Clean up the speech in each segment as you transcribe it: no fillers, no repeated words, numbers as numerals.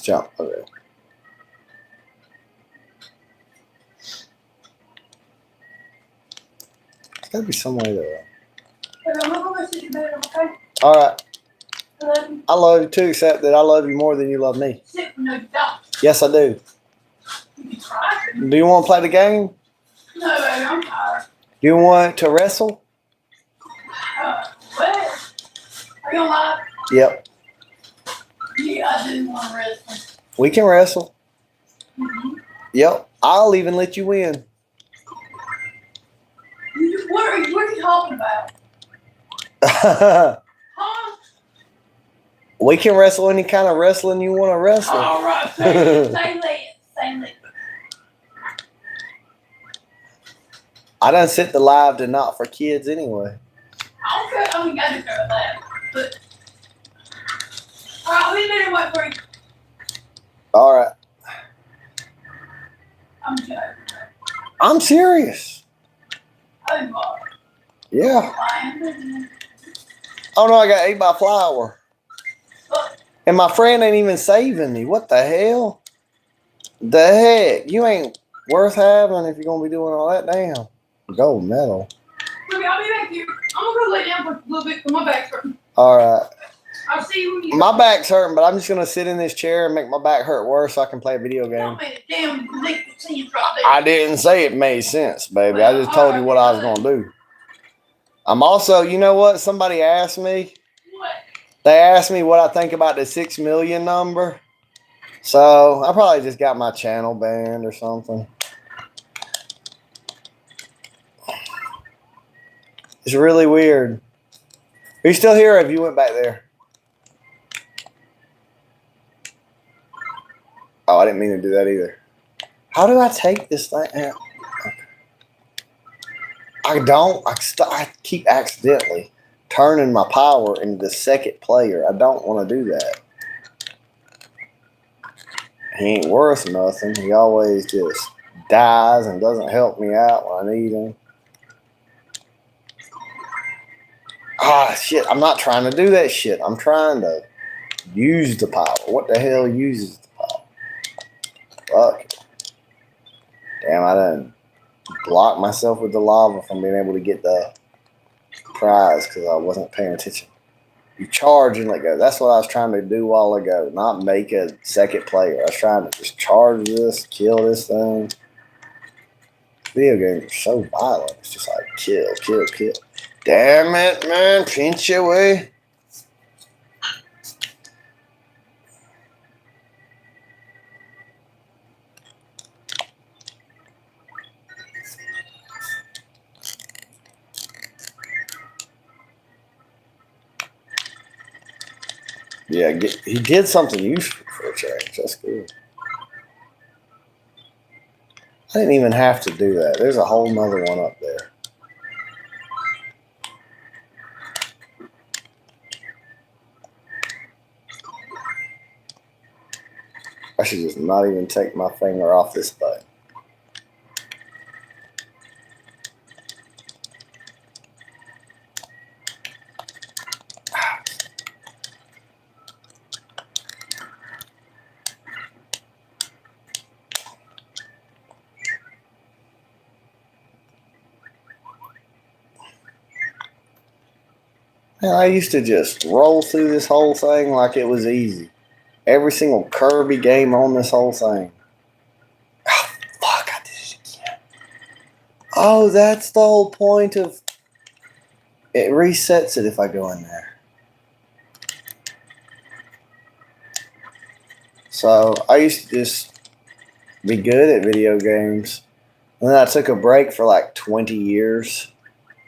jump. Okay. There's gotta be some way there. All right. I love you too, except that I love you more than you love me. No, you don't. Yes, I do. You can try. Do you want to play the game? No, baby, I'm tired. Do you want to wrestle? What? Are you alive? Yep. Yeah, I do want to wrestle. We can wrestle. Mm-hmm. Yep. I'll even let you win. What are you talking about? Huh? We can wrestle any kind of wrestling you want to wrestle. All right, say it. I done set the live to not for kids anyway. I don't care. I mean, I do care about that. But all right, I'll be there. Wait for you. All right. I'm joking. I'm serious. I'm bored. Yeah. Lying. Oh no, I got ate by a flower. And my friend ain't even saving me. What the hell? The heck? You ain't worth having if you're gonna be doing all that. Damn. Gold medal. Okay, I'll be back here. I'm gonna go lay down for a little bit because my back's hurting. All right. I'll see you when you. My back's hurting, but I'm just gonna sit in this chair and make my back hurt worse so I can play a video game. Don't make a damn lick the scenes right there. I didn't say it made sense, baby. I just told you what I was gonna do. I'm also, you know what? Somebody asked me. What? They asked me what I think about the 6 million number. So I probably just got my channel banned or something. It's really weird. Are you still here or have you went back there? Oh, I didn't mean to do that either. How do I take this thing out? I keep accidentally turning my power into the second player. I don't want to do that. He ain't worth nothing. He always just dies and doesn't help me out when I need him. Ah, shit. I'm not trying to do that shit. I'm trying to use the power. What the hell uses the power? Fuck it. Damn, I done blocked myself with the lava from being able to get the prize because I wasn't paying attention. You charge and let go. That's what I was trying to do a while ago. Not make a second player. I was trying to just charge this, kill this thing. Video games are so violent. It's just like kill, kill, kill. Damn it, man. Pinch away. Yeah, he did something useful for a change. That's good. I didn't even have to do that. There's a whole nother one up there. I should just not even take my finger off this button. Man, I used to just roll through this whole thing like it was easy. Every single Kirby game on this whole thing. Oh, fuck, I did it again. Oh, that's the whole point of... It resets it if I go in there. So, I used to just be good at video games. And then I took a break for like 20 years.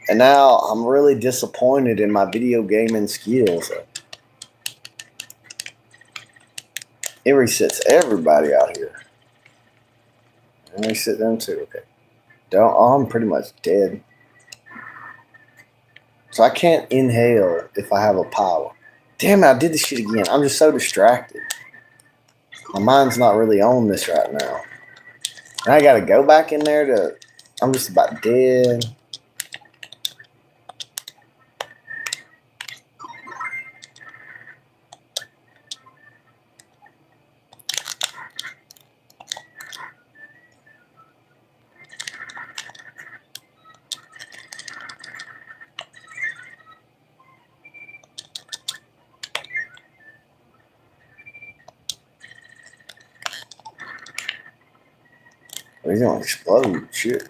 And now I'm really disappointed in my video gaming skills. It resets everybody out here. And reset them too. Okay. I'm pretty much dead. So I can't inhale if I have a power. Damn it, I did this shit again. I'm just so distracted. My mind's not really on this right now. And I gotta go back in there to... I'm just about dead. He's gonna explode. Shit.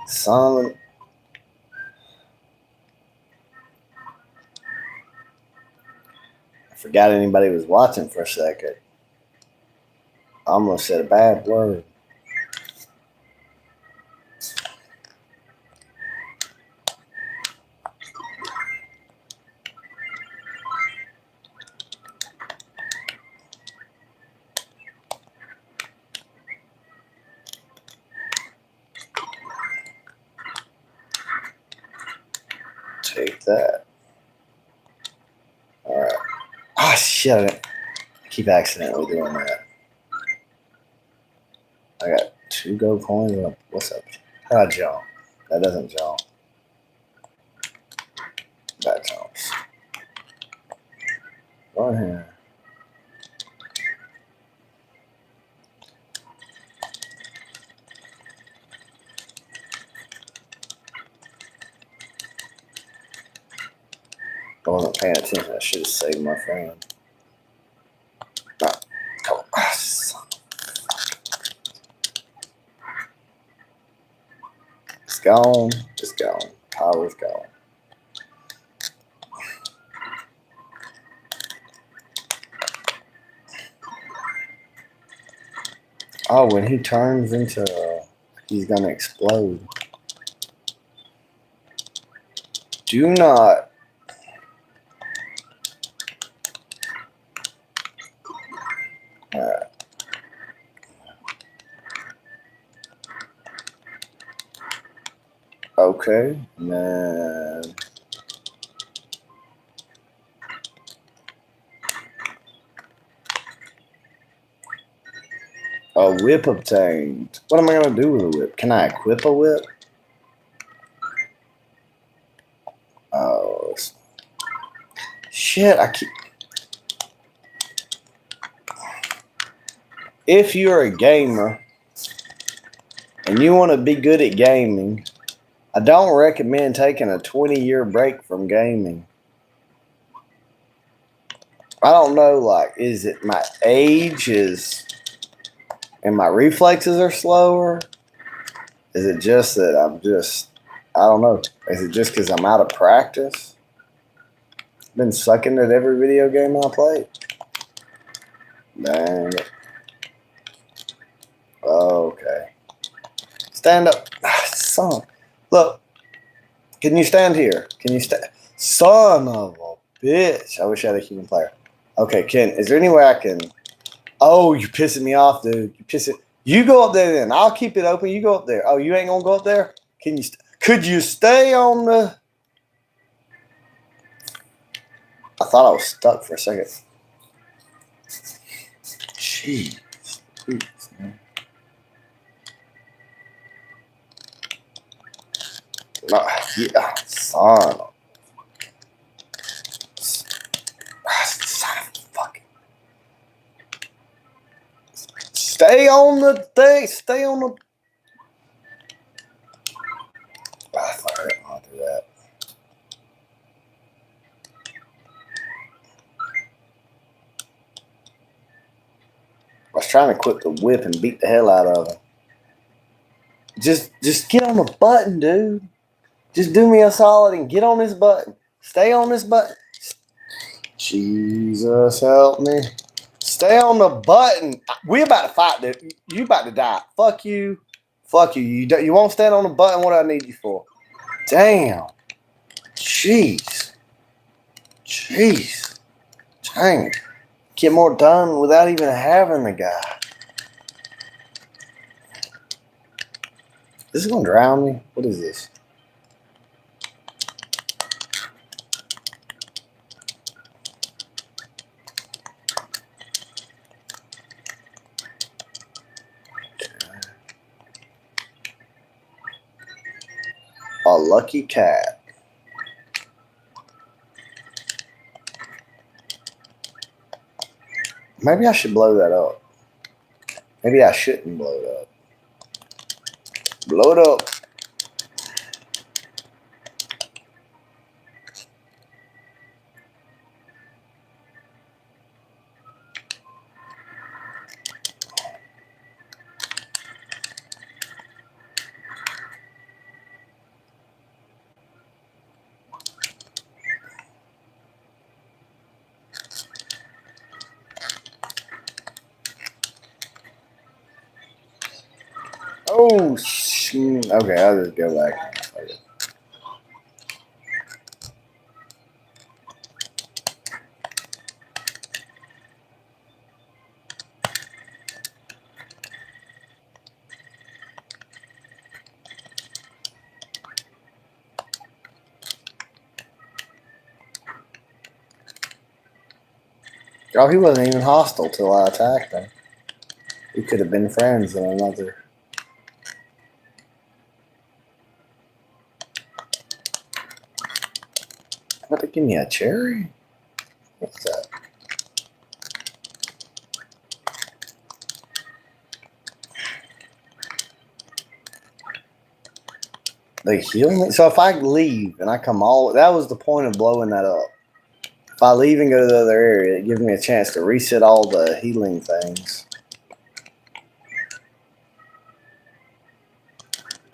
Son of a... I forgot anybody was watching for a second. I almost said a bad word. Take that. Alright. Ah, shit. I keep accidentally doing that. I got 2 gold coins. What's up? How I jump? That doesn't jump. That jumps. Go in here. I wasn't paying attention. I should have saved my friend. No. Come on. Ah, son. It's gone. It's gone. Power's gone. Oh, when he turns into, he's gonna explode. Do not. Alright. Okay, man. A whip obtained. What am I gonna do with a whip? Can I equip a whip? Oh, shit! I keep. If you're a gamer and you want to be good at gaming, I don't recommend taking a 20-year break from gaming. I don't know, like, is it my age and my reflexes are slower? Is it just that I don't know. Is it just because I'm out of practice? I've been sucking at every video game I played. Dang it. Okay. Stand up. Son. Look. Can you stand here? Can you stand? Son of a bitch. I wish I had a human player. Okay, Ken, is there any way I can... Oh, you're pissing me off, dude. You're pissing... You go up there then. I'll keep it open. You go up there. Oh, you ain't gonna go up there? Can you... Could you stay on the... I thought I was stuck for a second. Jeez. Jeez, man. Yeah, son. Son of fucking. Stay on the thing. Stay on the... I thought I didn't want to do that. I was trying to equip the whip and beat the hell out of him. Just get on the button, dude. Just do me a solid and get on this button. Stay on this button. Jesus help me. Stay on the button. We about to fight, dude. You about to die. Fuck you. Fuck you. You won't stand on the button. What do I need you for? Damn. Jeez. Jeez. Dang it. Get more done without even having the guy. This is gonna drown me? What is this? A lucky cat. Maybe I should blow that up. Maybe I shouldn't blow it up. Blow it up. Oh, okay, I'll just go back. Oh, he wasn't even hostile till I attacked him. We could have been friends in another. What, they give me a cherry? What's that? They heal me? So if I leave and I come all, that was the point of blowing that up. If I leave and go to the other area, it gives me a chance to reset all the healing things.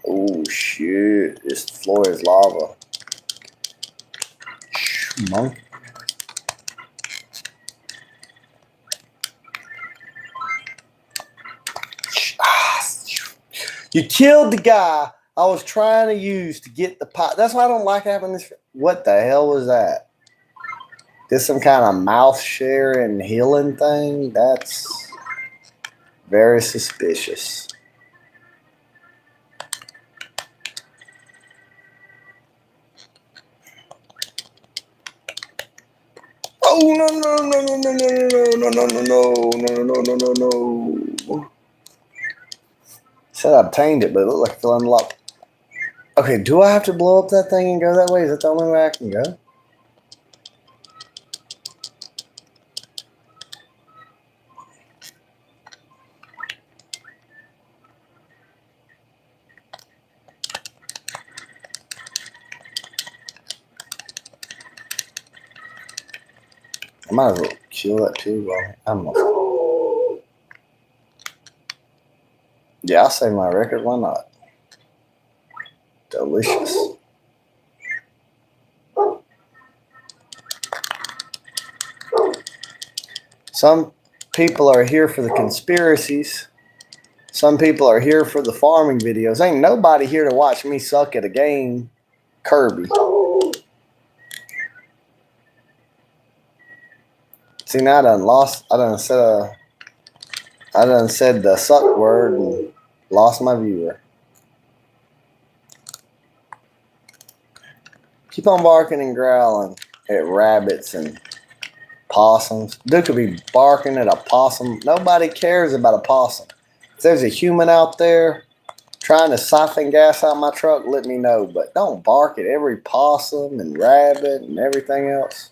Oh shit, this floor is lava. Monkey. You killed the guy I was trying to use to get the pot. That's why I don't like having this. What the hell was that? This some kind of mouth sharing healing thing? That's very suspicious. Oh no no no no no no no no no no no no no no. Said I obtained it, but it looked like it's unlocked. Okay, do I have to blow up that thing and go that way? Is that the only way I can go? I might as well kill that too. I'm not. Yeah, I'll save my record. Why not? Delicious. Some people are here for the conspiracies. Some people are here for the farming videos. Ain't nobody here to watch me suck at a game. Kirby. See, now I done lost. I done said the suck word and lost my viewer. Keep on barking and growling at rabbits and possums. Dude could be barking at a possum. Nobody cares about a possum. If there's a human out there trying to siphon gas out my truck, let me know. But don't bark at every possum and rabbit and everything else.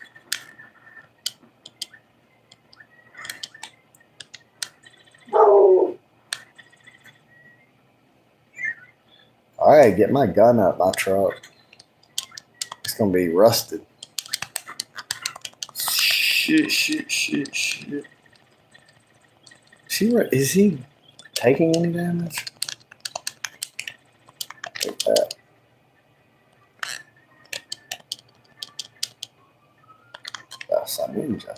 All right, get my gun out of my truck. It's gonna be rusted. Shit. Is he taking any damage? Take that. That's a ninja.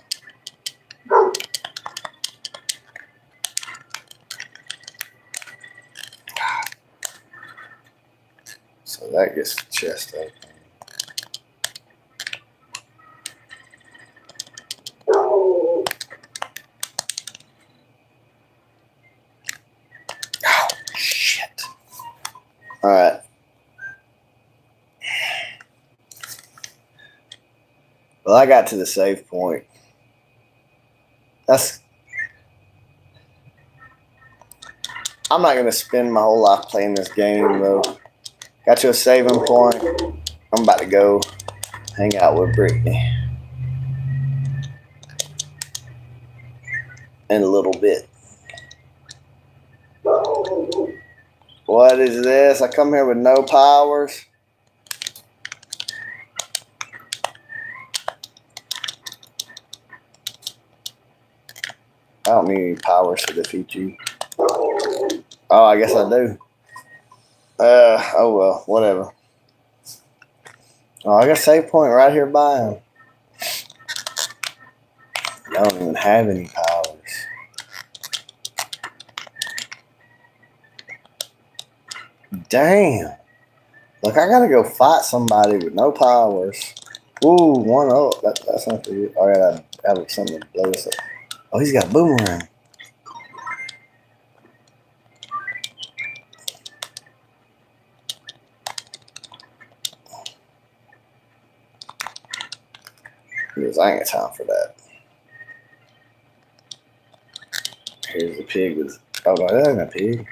So that gets the chest open. Oh, shit. All right. Well, I got to the save point. I'm not going to spend my whole life playing this game, though. Got to a saving point. I'm about to go hang out with Brittany in a little bit. What is this? I come here with no powers. I don't need any powers to defeat you. Oh, I guess I do. Oh well, whatever. Oh, I got a save point right here by him. I don't even have any powers. Damn. Look, I gotta go fight somebody with no powers. Ooh, one up. That's not good. I gotta have something to blow this up. Oh, he's got a boomerang. Because I ain't got time for that. Here's the pig with. Oh, no, that ain't a pig.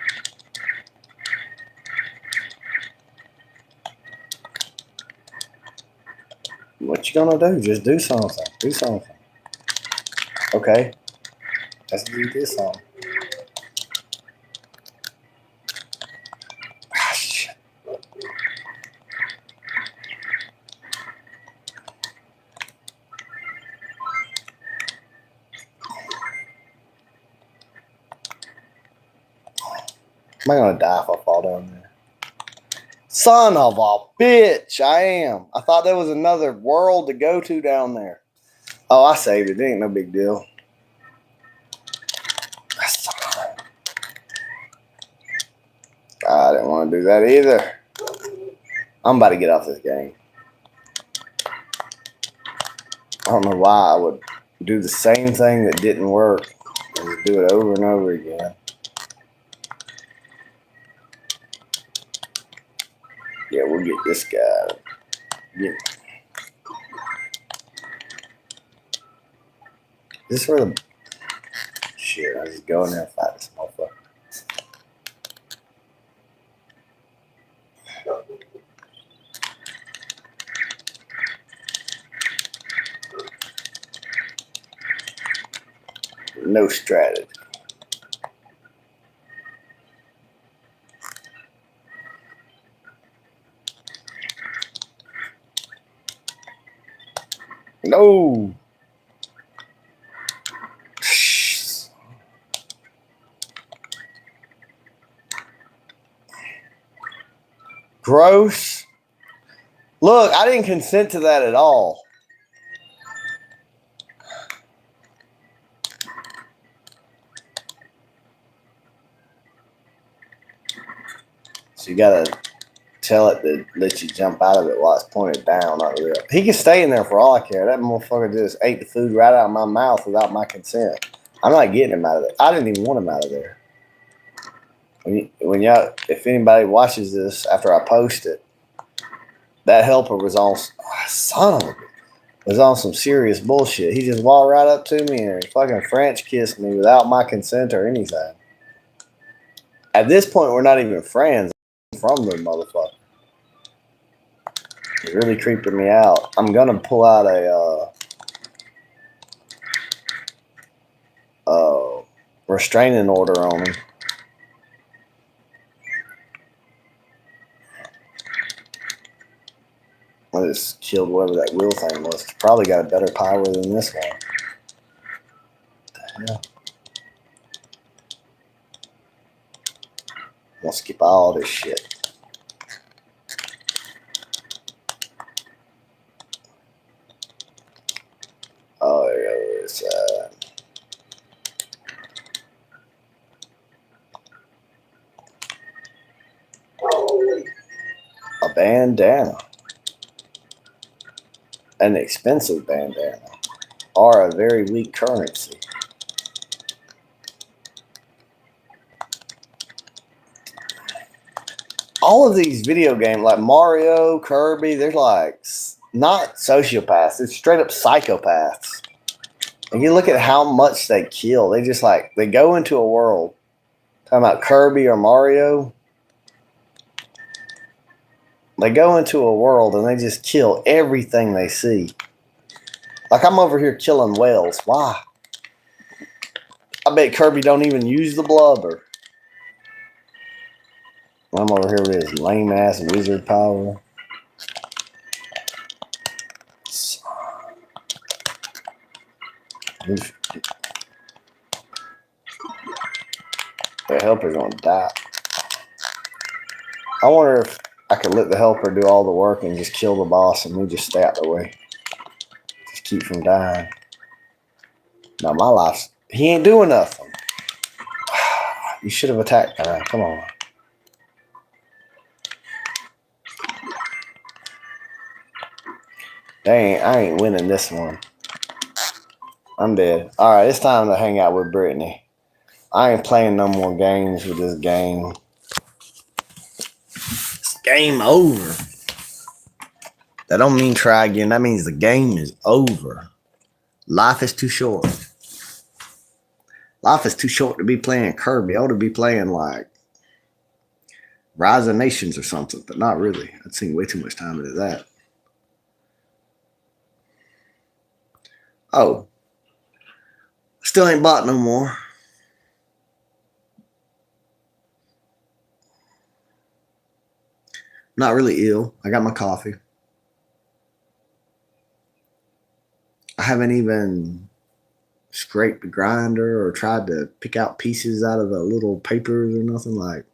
What you gonna do? Just do something. Do something. Okay. Let's do this on. Ah, shit. Am I gonna die if I fall down there? Son of a bitch, I am. I thought there was another world to go to down there. Oh, I saved it. It ain't no big deal. I didn't want to do that either. I'm about to get off this game. I don't know why I would do the same thing that didn't work and just do it over and over again. Yeah, we'll get this guy. Yeah. Is this where the shit? I just go in there and fight this motherfucker. No strategy. No. Gross. Look, I didn't consent to that at all. So you gotta tell it to let you jump out of it while it's pointed down, not real. He can stay in there for all I care. That motherfucker just ate the food right out of my mouth without my consent. I'm not getting him out of there. I didn't even want him out of there. When y'all, if anybody watches this after I post it, that helper was on, son of a, was on some serious bullshit. He just walked right up to me and fucking French kissed me without my consent or anything. At this point, we're not even friends. I'm from the motherfucker. It's really creeping me out. I'm gonna pull out a restraining order on him. I just killed whatever that wheel thing was. It's probably got a better power than this one. What the hell? I'm gonna skip all this shit. Oh, there goes. A bandana. An expensive bandana. Or a very weak currency. All of these video games, like Mario, Kirby, they're like not sociopaths. It's straight up psychopaths. And you look at how much they kill. They just like, they go into a world. Talking about Kirby or Mario. They go into a world and they just kill everything they see. Like I'm over here killing whales. Why? I bet Kirby don't even use the blubber. I'm over here with his lame ass wizard power. The helper's gonna die. I wonder if I could let the helper do all the work and just kill the boss and we just stay out the way. Just keep from dying. Now my life's, he ain't doing nothing. You should have attacked. Come on. I ain't winning this one. I'm dead. All right, it's time to hang out with Brittany. I ain't playing no more games with this game. It's game over. That don't mean try again. That means the game is over. Life is too short. Life is too short to be playing Kirby. I ought to be playing like Rise of Nations or something, but not really. I'd sink way too much time into that. Oh. Still ain't bought no more. Not really ill. I got my coffee. I haven't even scraped the grinder or tried to pick out pieces out of the little papers or nothing. Like,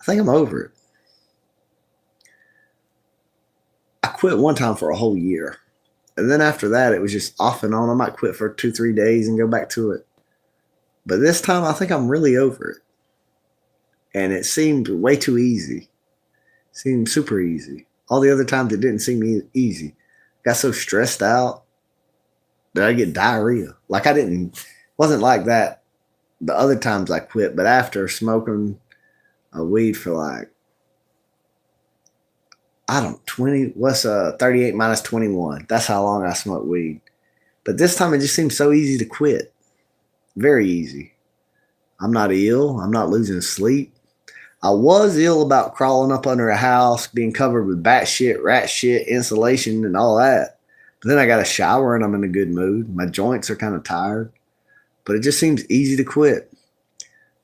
I think I'm over it. I quit one time for a whole year. And then after that, it was just off and on. I might quit for 2-3 days and go back to it. But this time, I think I'm really over it. And it seemed way too easy. Seemed super easy. All the other times, it didn't seem easy. Got so stressed out that I get diarrhea. Like wasn't like that the other times I quit, but after smoking a weed for like, I don't 20, what's 38 minus 21? That's how long I smoked weed. But this time it just seems so easy to quit. Very easy. I'm not ill. I'm not losing sleep. I was ill about crawling up under a house, being covered with bat shit, rat shit, insulation, and all that. But then I got a shower and I'm in a good mood. My joints are kind of tired, but it just seems easy to quit.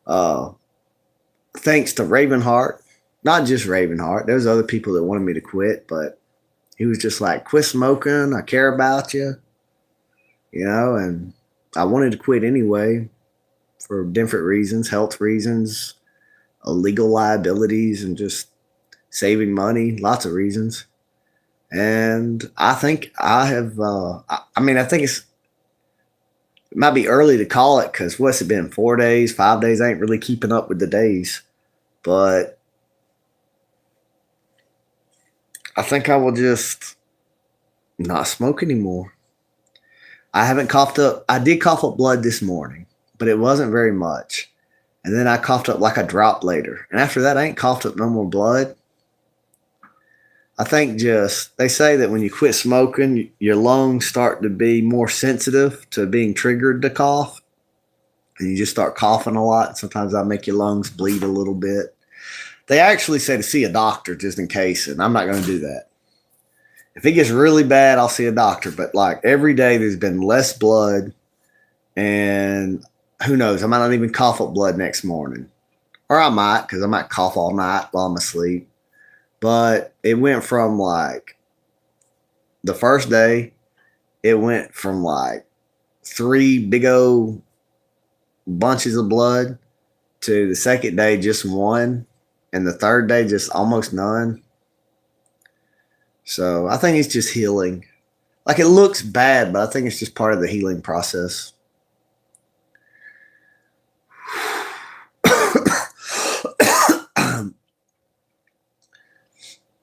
Thanks to Ravenheart, not just Ravenheart. There's other people that wanted me to quit, but he was just like, quit smoking. I care about you, and I wanted to quit anyway for different reasons, health reasons, legal liabilities, and just saving money, lots of reasons. And I think I have, I think it might be early to call it because what's it been, 4 days, 5 days? I ain't really keeping up with the days. But I think I will just not smoke anymore. I haven't coughed up. I did cough up blood this morning, but it wasn't very much. And then I coughed up like a drop later. And after that, I ain't coughed up no more blood. I think they say that when you quit smoking, your lungs start to be more sensitive to being triggered to cough. And you just start coughing a lot. Sometimes I make your lungs bleed a little bit. They actually say to see a doctor just in case, and I'm not going to do that. If it gets really bad, I'll see a doctor. But like every day, there's been less blood. And who knows? I might not even cough up blood next morning. Or I might, because I might cough all night while I'm asleep. But it went from like the first day, it went from like 3 big old bunches of blood to the second day, just 1. And the third day, just almost none. So I think it's just healing. Like it looks bad, but I think it's just part of the healing process.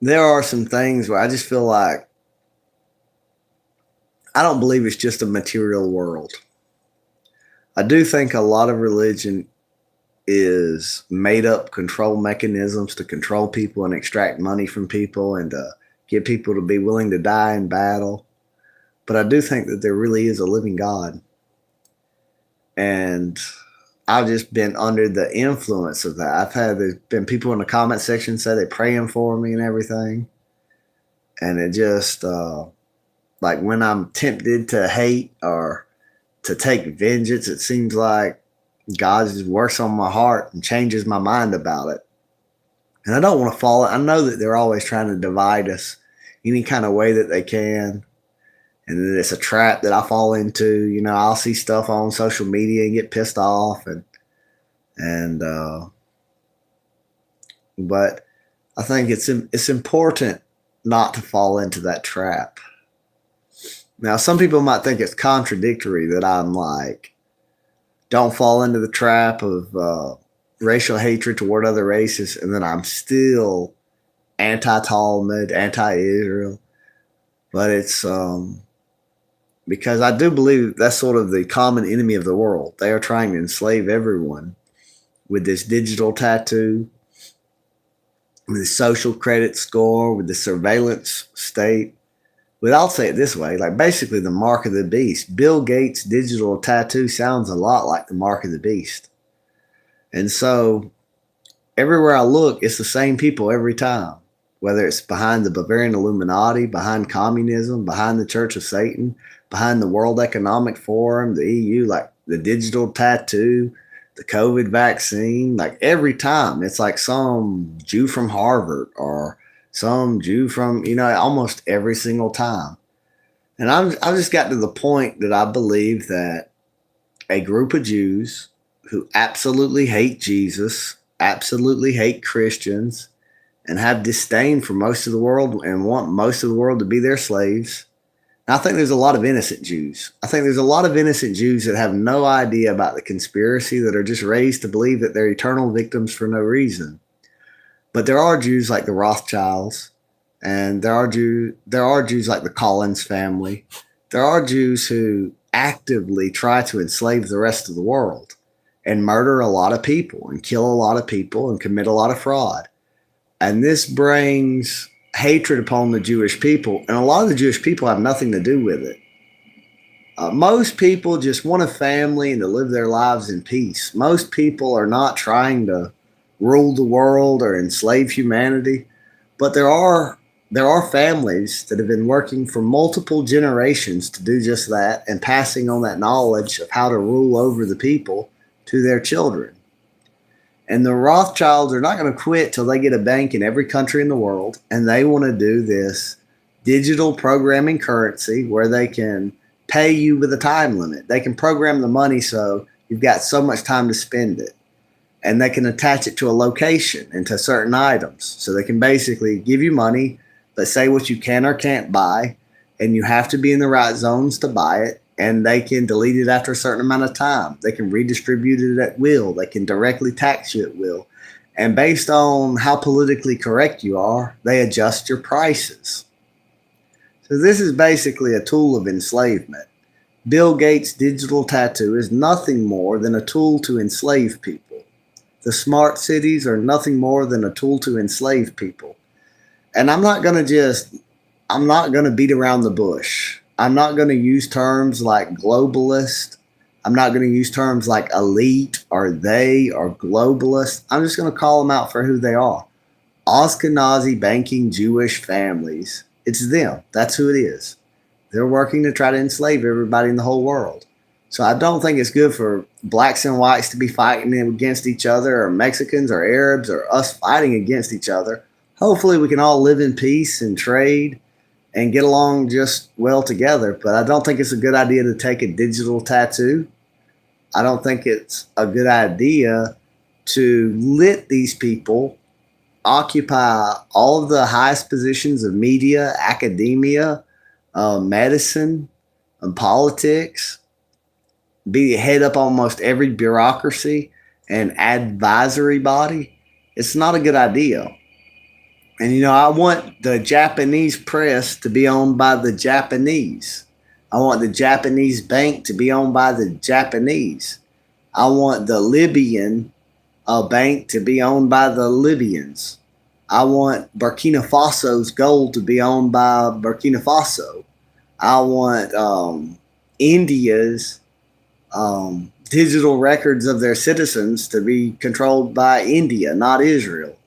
There are some things where I just feel like I don't believe it's just a material world. I do think a lot of religion is made up control mechanisms to control people and extract money from people and to get people to be willing to die in battle. But I do think that there really is a living God. And I've just been under the influence of that. There's been people in the comment section say they're praying for me and everything. And it just, like when I'm tempted to hate or to take vengeance, it seems like God just works on my heart and changes my mind about it. And I don't want to fall. I know that they're always trying to divide us any kind of way that they can. And then it's a trap that I fall into. I'll see stuff on social media and get pissed off. But I think it's important not to fall into that trap. Now, some people might think it's contradictory that I'm like, don't fall into the trap of racial hatred toward other races, and then I'm still anti-Talmud, anti-Israel. but it's because I do believe that's sort of the common enemy of the world. They are trying to enslave everyone with this digital tattoo, with the social credit score, with the surveillance state. But I'll say it this way, like basically the mark of the beast. Bill Gates' digital tattoo sounds a lot like the mark of the beast. And so everywhere I look, it's the same people every time, whether it's behind the Bavarian Illuminati, behind communism, behind the Church of Satan, behind the World Economic Forum, the EU, like the digital tattoo, the COVID vaccine. Like every time, it's like some Jew from Harvard or some Jew from, almost every single time. And I've just got to the point that I believe that a group of Jews who absolutely hate Jesus, absolutely hate Christians, and have disdain for most of the world and want most of the world to be their slaves. And I think there's a lot of innocent Jews. I think there's a lot of innocent Jews that have no idea about the conspiracy, that are just raised to believe that they're eternal victims for no reason. But there are Jews like the Rothschilds, and there are Jews like the Collins family. There are Jews who actively try to enslave the rest of the world and murder a lot of people and kill a lot of people and commit a lot of fraud. And this brings hatred upon the Jewish people. And a lot of the Jewish people have nothing to do with it. Most people just want a family and to live their lives in peace. Most people are not trying to rule the world or enslave humanity. But there are families that have been working for multiple generations to do just that and passing on that knowledge of how to rule over the people to their children. And the Rothschilds are not going to quit till they get a bank in every country in the world, and they want to do this digital programming currency where they can pay you with a time limit. They can program the money so you've got so much time to spend it, and they can attach it to a location and to certain items. So they can basically give you money, but say what you can or can't buy, and you have to be in the right zones to buy it. And they can delete it after a certain amount of time. They can redistribute it at will. They can directly tax you at will. And based on how politically correct you are, they adjust your prices. So this is basically a tool of enslavement. Bill Gates' digital tattoo is nothing more than a tool to enslave people. The smart cities are nothing more than a tool to enslave people. And I'm not going to beat around the bush. I'm not going to use terms like globalist. I'm not going to use terms like elite or they or globalist. I'm just going to call them out for who they are. Ashkenazi banking Jewish families. It's them. That's who it is. They're working to try to enslave everybody in the whole world. So I don't think it's good for blacks and whites to be fighting against each other, or Mexicans or Arabs or us fighting against each other. Hopefully we can all live in peace and trade and get along just well together. But I don't think it's a good idea to take a digital tattoo. I don't think it's a good idea to let these people occupy all of the highest positions of media, academia, medicine, and politics, be head up almost every bureaucracy and advisory body. It's not a good idea. And, I want the Japanese press to be owned by the Japanese. I want the Japanese bank to be owned by the Japanese. I want the Libyan bank to be owned by the Libyans. I want Burkina Faso's gold to be owned by Burkina Faso. I want India's digital records of their citizens to be controlled by India, not Israel.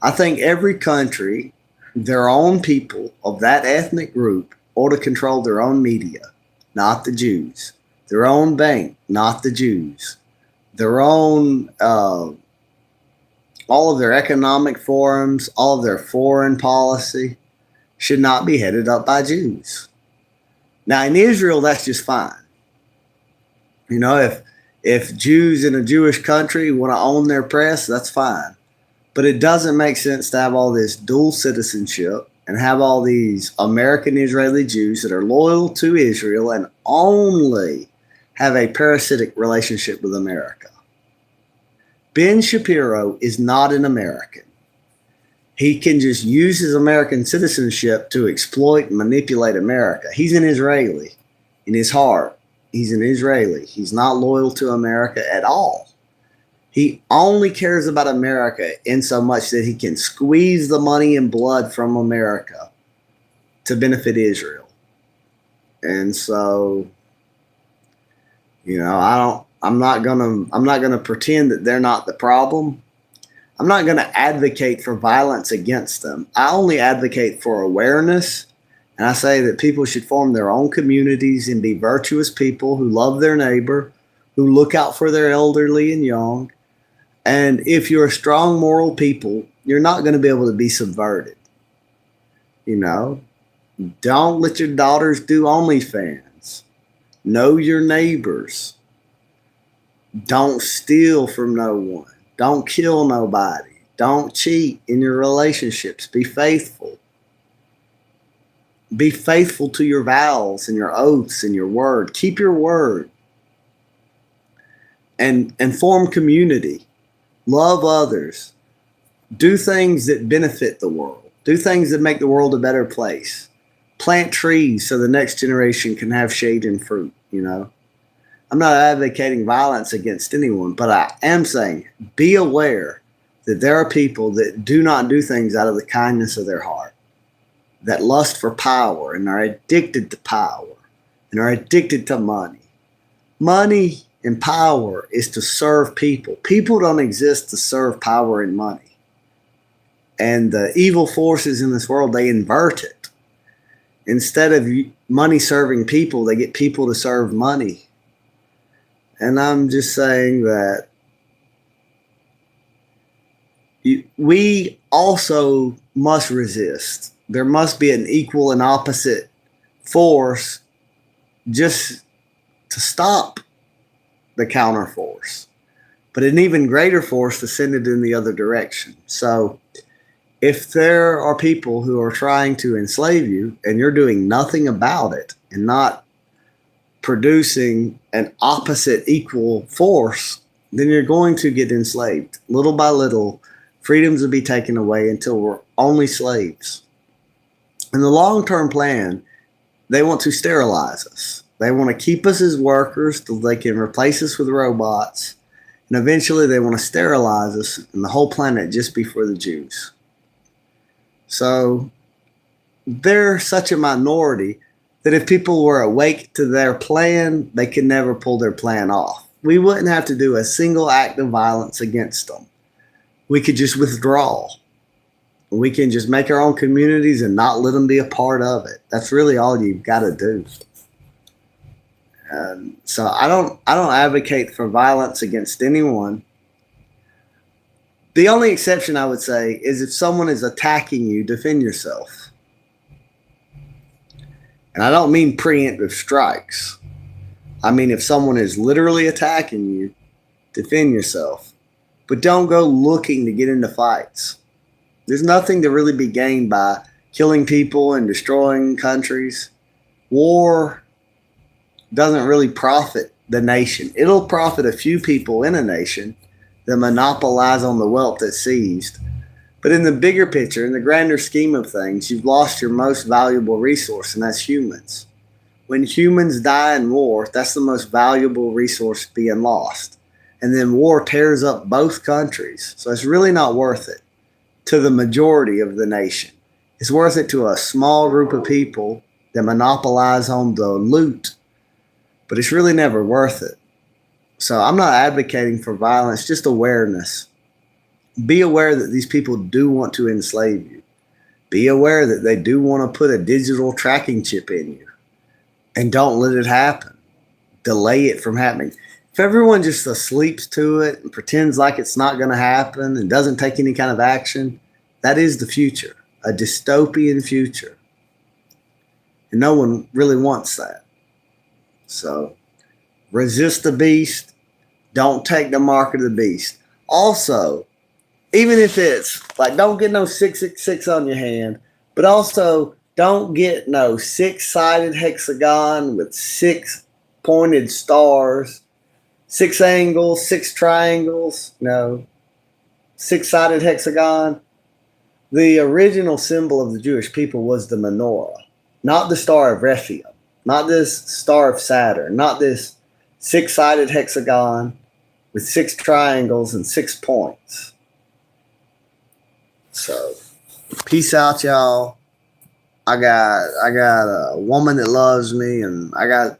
I think every country, their own people of that ethnic group, ought to control their own media, not the Jews. Their own bank, not the Jews. Their own, all of their economic forums, all of their foreign policy should not be headed up by Jews. Now, in Israel, that's just fine. If Jews in a Jewish country want to own their press, that's fine. But it doesn't make sense to have all this dual citizenship and have all these American Israeli Jews that are loyal to Israel and only have a parasitic relationship with America. Ben Shapiro is not an American. he can just use his American citizenship to exploit and manipulate America. He's an Israeli in his heart. He's an Israeli. He's not loyal to America at all. He only cares about America in so much that he can squeeze the money and blood from America to benefit Israel. And so, I'm not gonna pretend that they're not the problem. I'm not going to advocate for violence against them. I only advocate for awareness. And I say that people should form their own communities and be virtuous people who love their neighbor, who look out for their elderly and young. And if you're a strong moral people, you're not going to be able to be subverted. Don't let your daughters do OnlyFans. Know your neighbors. Don't steal from no one. Don't kill nobody. Don't cheat in your relationships. Be faithful. Be faithful to your vows and your oaths and your word. Keep your word. And form community. Love others. Do things that benefit the world. Do things that make the world a better place. Plant trees so the next generation can have shade and fruit, I'm not advocating violence against anyone, but I am saying be aware that there are people that do not do things out of the kindness of their heart, that lust for power and are addicted to power and are addicted to money. Money and power is to serve people. People don't exist to serve power and money. And the evil forces in this world, they invert it. Instead of money serving people, they get people to serve money. And I'm just saying that we also must resist. There must be an equal and opposite force just to stop the counter force, but an even greater force to send it in the other direction. So if there are people who are trying to enslave you and you're doing nothing about it and not producing an opposite equal force, then you're going to get enslaved. Little by little, freedoms will be taken away until we're only slaves. In the long-term plan, they want to sterilize us. They want to keep us as workers till they can replace us with robots. And eventually they want to sterilize us and the whole planet just be for the Jews. So they're such a minority that if people were awake to their plan, they could never pull their plan off. We wouldn't have to do a single act of violence against them. We could just withdraw. We can just make our own communities and not let them be a part of it. That's really all you've got to do. So I don't advocate for violence against anyone. The only exception I would say is if someone is attacking you, defend yourself. And I don't mean preemptive strikes. I mean if someone is literally attacking you, defend yourself. But don't go looking to get into fights. There's nothing to really be gained by killing people and destroying countries. War doesn't really profit the nation. It'll profit a few people in a nation that monopolize on the wealth that's seized. But in the bigger picture, in the grander scheme of things, you've lost your most valuable resource, and that's humans. When humans die in war, that's the most valuable resource being lost. And then war tears up both countries. So it's really not worth it to the majority of the nation. It's worth it to a small group of people that monopolize on the loot, but it's really never worth it. So I'm not advocating for violence, just awareness. Be aware that these people do want to enslave you. Be aware that they do want to put a digital tracking chip in you. And don't let it happen. Delay it from happening. If everyone just sleeps to it and pretends like it's not going to happen and doesn't take any kind of action, that is the future, a dystopian future. And no one really wants that. So resist the beast. Don't take the mark of the beast. Also, even if it's like, don't get no 666 on your hand, but also don't get no 6-sided hexagon with 6 pointed stars, 6 angles, 6 triangles, no, 6-sided hexagon. The original symbol of the Jewish people was the menorah, not the Star of Rephaim, not this Star of Saturn, not this six-sided hexagon with 6 triangles and 6 points. So, peace out, y'all. I got a woman that loves me, and I got